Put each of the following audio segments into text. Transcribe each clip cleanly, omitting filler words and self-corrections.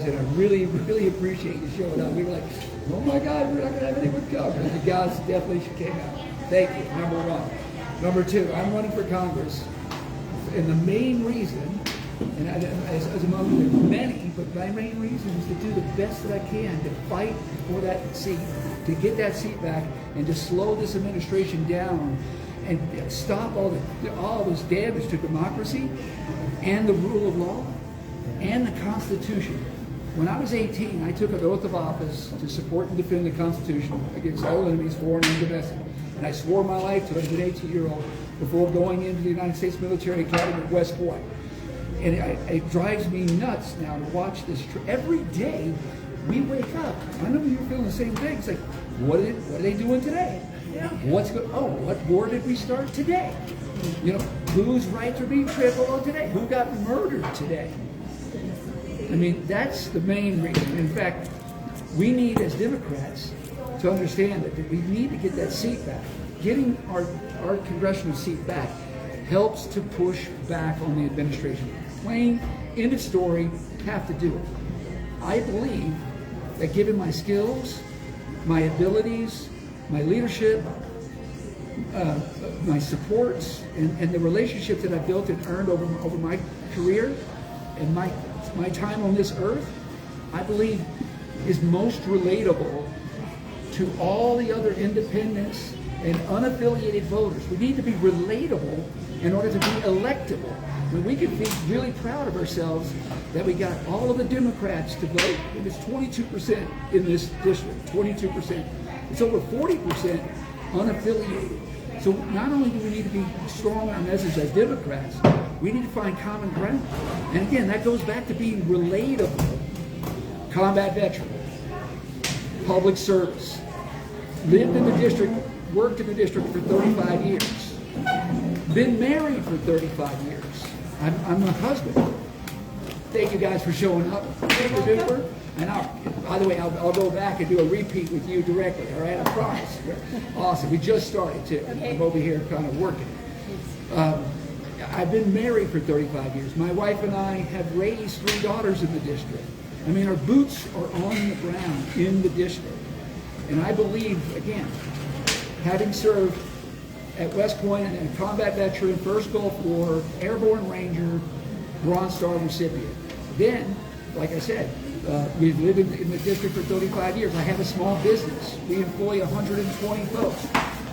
and I really, really appreciate you showing up. We were like, oh my God, we're not going to have anyone come. But the guys definitely came out. Thank you, number one. Number two, I'm running for Congress, and the main reason, and as among the many, but my main reason is to do the best that I can to fight for that seat, to get that seat back, and to slow this administration down and stop all this damage to democracy and the rule of law and the Constitution. When I was 18, I took an oath of office to support and defend the Constitution against all enemies, foreign and domestic. And I swore my life to it as an 18-year-old before going into the United States Military Academy at West Point. And it drives me nuts now to watch this. Every day we wake up. I know you're feeling the same thing. It's like, what are they doing today? Yeah. What war did we start today? You know, whose rights are being trampled on today? Who got murdered today? I mean, that's the main reason. In fact, we need, as Democrats, to understand that we need to get that seat back. Getting our congressional seat back helps to push back on the administration. Plain, end of story, have to do it. I believe that given my skills, my abilities, my leadership, my supports, and the relationships that I've built and earned over my career and my time on this earth, I believe is most relatable to all the other independents and unaffiliated voters. We need to be relatable in order to be electable. I mean, we can be really proud of ourselves that we got all of the Democrats to vote. It's 22% in this district, 22%. It's over 40% unaffiliated. So not only do we need to be strong in our message as Democrats, we need to find common ground. And again, that goes back to being relatable. Combat veteran, public service, lived in the district, worked in the district for 35 years, been married for 35 years. I'm a husband. Thank you guys for showing up. Super duper. And by the way, I'll go back and do a repeat with you directly, all right? I promise. Awesome. We just started, too. Okay. I'm over here kind of working. I've been married for 35 years. My wife and I have raised 3 daughters in the district. I mean, our boots are on the ground in the district. And I believe, again, having served at West Point and a combat veteran, first Gulf War, airborne ranger, Bronze Star recipient. Then, like I said, we've lived in the district for 35 years. I have a small business. We employ 120 folks.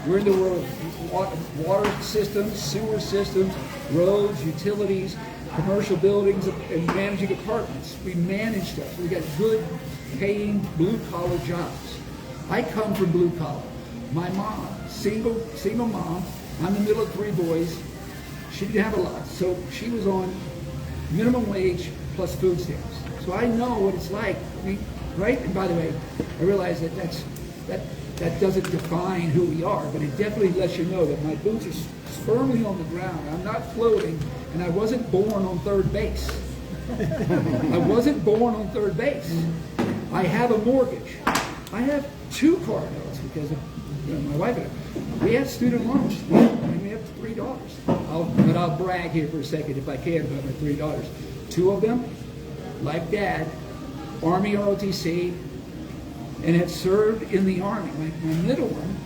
We're in the world of water systems, sewer systems, roads, utilities, commercial buildings, and managing apartments. We manage stuff. We got good paying blue-collar jobs. I come from blue-collar. My mom, single mom, I'm the middle of 3 boys. She didn't have a lot, so she was on minimum wage plus food stamps. So I know what it's like, right? And by the way, I realize that doesn't define who we are, but it definitely lets you know that my boots are firmly on the ground. I'm not floating, and I wasn't born on third base. I wasn't born on third base. I have a mortgage. I have 2 car notes because of my wife and I. We have student loans. We have 3 daughters. But I'll brag here for a second if I can about my 3 daughters. 2 of them, like Dad, Army ROTC, and have served in the Army. My middle one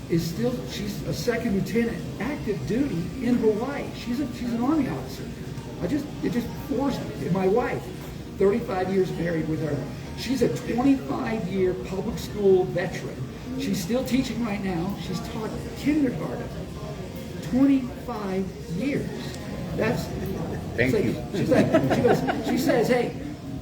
is still, she's a 2nd lieutenant, active duty in Hawaii. She's an Army officer. It just forced me. My wife, 35 years married with her. She's a 25-year public school veteran. She's still teaching right now. She's taught kindergarten. 25 years. That's. Thank you. She says, hey,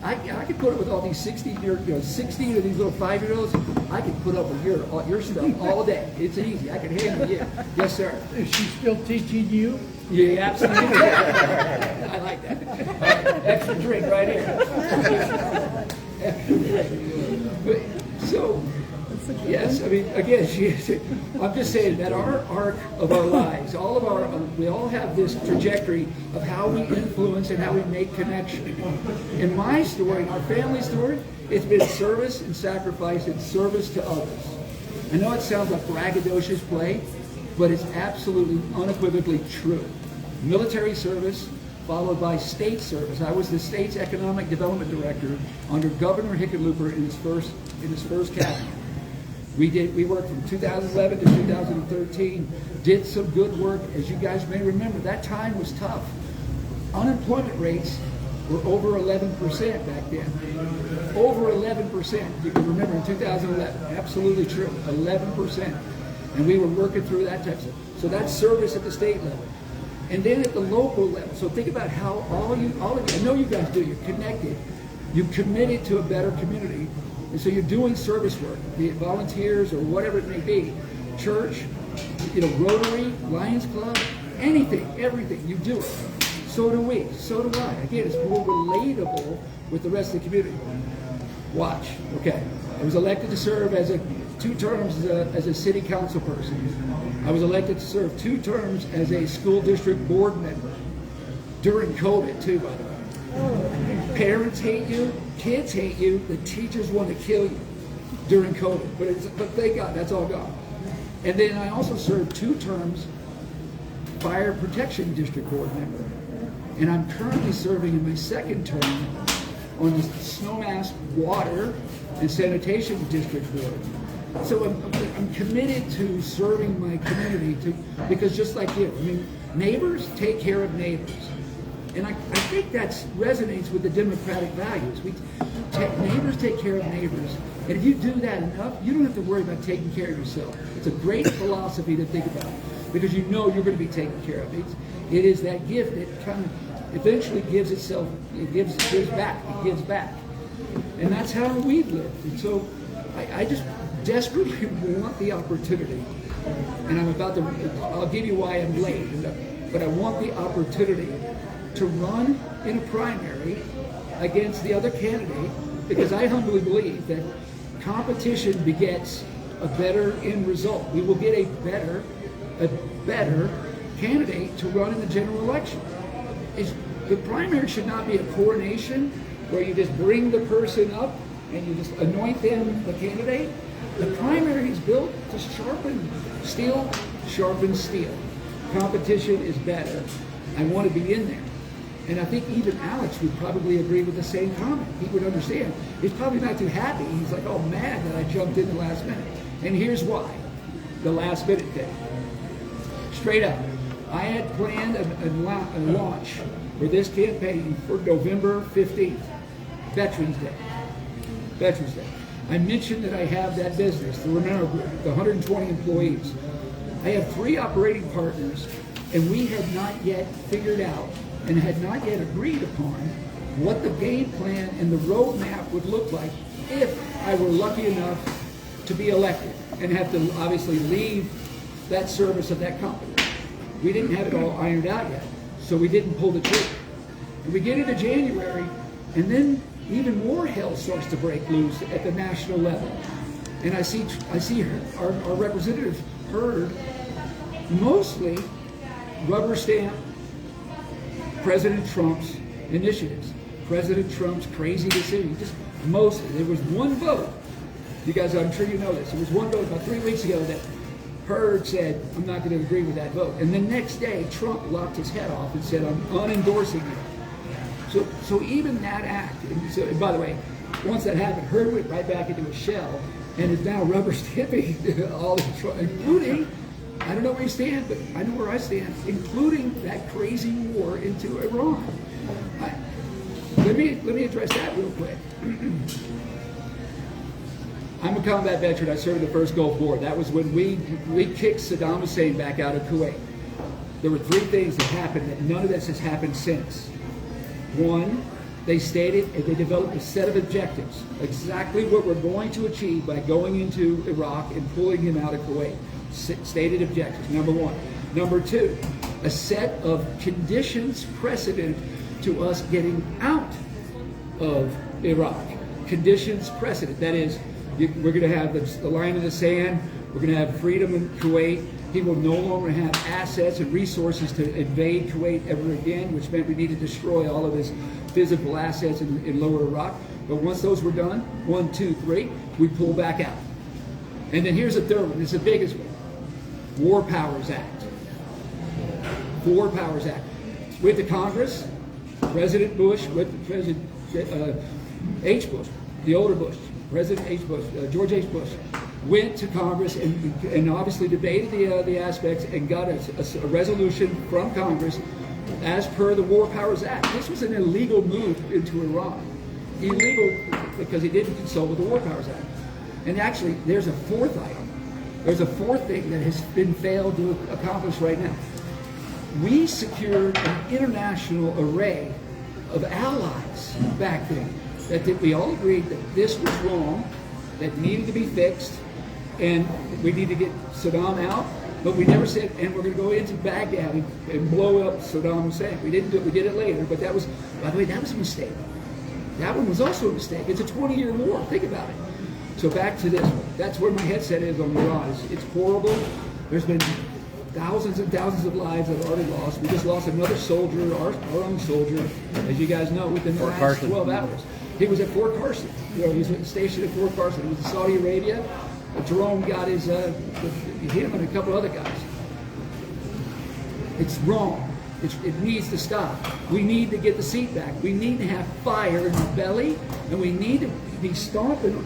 I could put up with all these 16 of these little 5-year-olds. I could put up with your stuff all day. It's easy. I can handle you. Yes, sir. Is she still teaching you? Yeah, absolutely. I like that. Extra drink right here. So, yes, I mean, again, I'm just saying that our arc of our lives, we all have this trajectory of how we influence and how we make connection. In my story, our family story, it's been service and sacrifice and service to others. I know it sounds like braggadocious play, but it's absolutely unequivocally true. Military service, followed by state service. I was the state's economic development director under Governor Hickenlooper in his first cabinet. We worked from 2011 to 2013, did some good work. As you guys may remember, that time was tough. Unemployment rates were over 11% back then. Over 11%. You can remember in 2011. Absolutely true. 11%. And we were working through that type of stuff. So that's service at the state level. And then at the local level. So think about how all of you, I know you guys do, you're connected. You've committed to a better community. And so you're doing service work, be it volunteers or whatever it may be. Church, Rotary, Lions Club, anything, everything, you do it. So do we, so do I. Again, it's more relatable with the rest of the community. Watch, okay. I was elected to serve as 2 terms as a city council person. I was elected to serve 2 terms as a school district board member during COVID too, by the way. Parents hate you, kids hate you, the teachers want to kill you during COVID, but thank God, that's all gone. And then I also served 2 terms fire protection district board member. And I'm currently serving in my 2nd term on the Snowmass Water and Sanitation District Board. So I'm committed to serving my community because just like you, neighbors take care of neighbors. And I think that resonates with the democratic values. Neighbors take care of neighbors. And if you do that enough, you don't have to worry about taking care of yourself. It's a great philosophy to think about because you know you're going to be taken care of. It is that gift that kind of eventually gives itself, it gives back. And that's how we've lived. And so I just desperately want the opportunity. And I'll give you why I'm late, but I want the opportunity to run in a primary against the other candidate because I humbly believe that competition begets a better end result. We will get a better candidate to run in the general election. The primary should not be a coronation where you just bring the person up and you just anoint them the candidate. The primary is built to sharpen steel. Competition is better. I want to be in there. And I think even Alex would probably agree with the same comment. He would understand. He's probably not too happy. He's like, oh, mad that I jumped in the last minute. And here's why. The last minute thing. Straight up. I had planned a launch for this campaign for November 15th, Veterans Day. I mentioned that I have that business, the Romero Group, the 120 employees. I have 3 operating partners, and we had not yet figured out and had not yet agreed upon what the game plan and the roadmap would look like if I were lucky enough to be elected and have to obviously leave that service of that company. We didn't have it all ironed out yet, so we didn't pull the trigger. And we get into January, and then even more hell starts to break loose at the national level. And I see our representative Hurd mostly rubber stamp President Trump's initiatives, President Trump's crazy decisions. Just mostly. There was one vote. You guys, I'm sure you know this. There was one vote about 3 weeks ago that Hurd said, I'm not going to agree with that vote. And the next day, Trump locked his head off and said, I'm unendorsing it. So even that act, and by the way, once that happened, Hurd went right back into his shell and is now rubber stamping all the Trump, including, I don't know where you stand, but I know where I stand, including that crazy war into Iran. Let me address that real quick. I'm a combat veteran. I served in the first Gulf War. That was when we kicked Saddam Hussein back out of Kuwait. There were 3 things that happened that none of this has happened since. One, they stated and they developed a set of objectives, exactly what we're going to achieve by going into Iraq and pulling him out of Kuwait. Stated objectives, number 1. Number 2, a set of conditions precedent to us getting out of Iraq. Conditions precedent, that is, we're going to have the line in the sand, we're going to have freedom in Kuwait, he will no longer have assets and resources to invade Kuwait ever again, which meant we need to destroy all of his physical assets in lower Iraq. But once those were done, 1, 2, 3, we pull back out. And then here's the third one, it's the biggest one. War Powers Act. War Powers Act. With the Congress, President Bush, with President H. Bush, the older Bush, President H. Bush, George H. Bush, went to Congress and obviously debated the aspects and got a resolution from Congress as per the War Powers Act. This was an illegal move into Iran. Illegal because he didn't consult with the War Powers Act. And actually, there's a fourth item. There's a fourth thing that has been failed to accomplish right now. We secured an international array of allies back then that we all agreed that this was wrong, that needed to be fixed, and we need to get Saddam out. But we never said, and we're going to go into Baghdad and blow up Saddam Hussein. We didn't do it. We did it later. But that was, by the way, that was a mistake. That one was also a mistake. It's a 20-year war. Think about it. So back to this one. That's where my headset is on Iran. It's horrible. There's been thousands and thousands of lives that are already lost. We just lost another soldier, our own soldier, as you guys know, within the last 12 hours. He was at Fort Carson. You know, he was stationed at Fort Carson. He was in Saudi Arabia. Jerome got his, him and a couple other guys. It's wrong. It needs to stop. We need to get the seat back. We need to have fire in our belly, and we need to be stomping.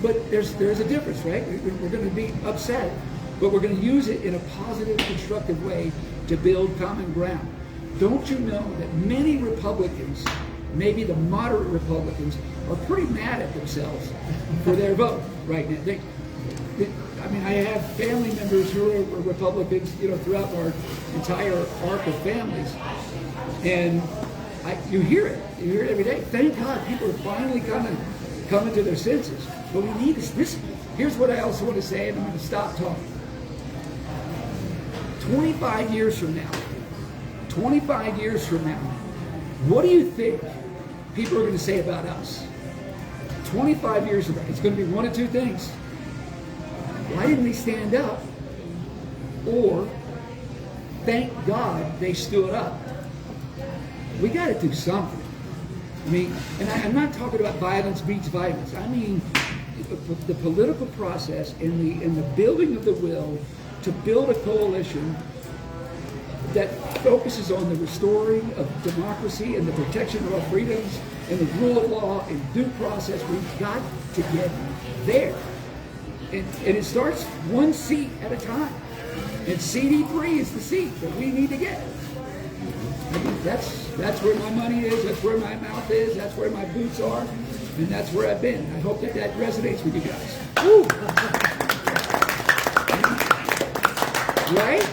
But there's a difference, right? We're going to be upset, but we're going to use it in a positive, constructive way to build common ground. Don't you know that many Republicans, maybe the moderate Republicans, are pretty mad at themselves for their vote right now? I mean, I have family members who are Republicans, you know, throughout our entire arc of families, and you hear it. You hear it every day. Thank God people are finally coming to their senses. But we need this. Here's what I also want to say, and I'm going to stop talking. 25 years from now, what do you think people are going to say about us? 25 years from now, it's going to be one of two things. Why didn't they stand up? Or, thank God they stood up. We got to do something. I mean, and I'm not talking about violence beats violence. I mean, the political process and the building of the will to build a coalition that focuses on the restoring of democracy and the protection of our freedoms and the rule of law and due process. We've got to get there. And it starts one seat at a time. And CD3 is the seat that we need to get. I mean, that's where my money is, that's where my mouth is, that's where my boots are, and that's where I've been. I hope that resonates with you guys. Woo! Right?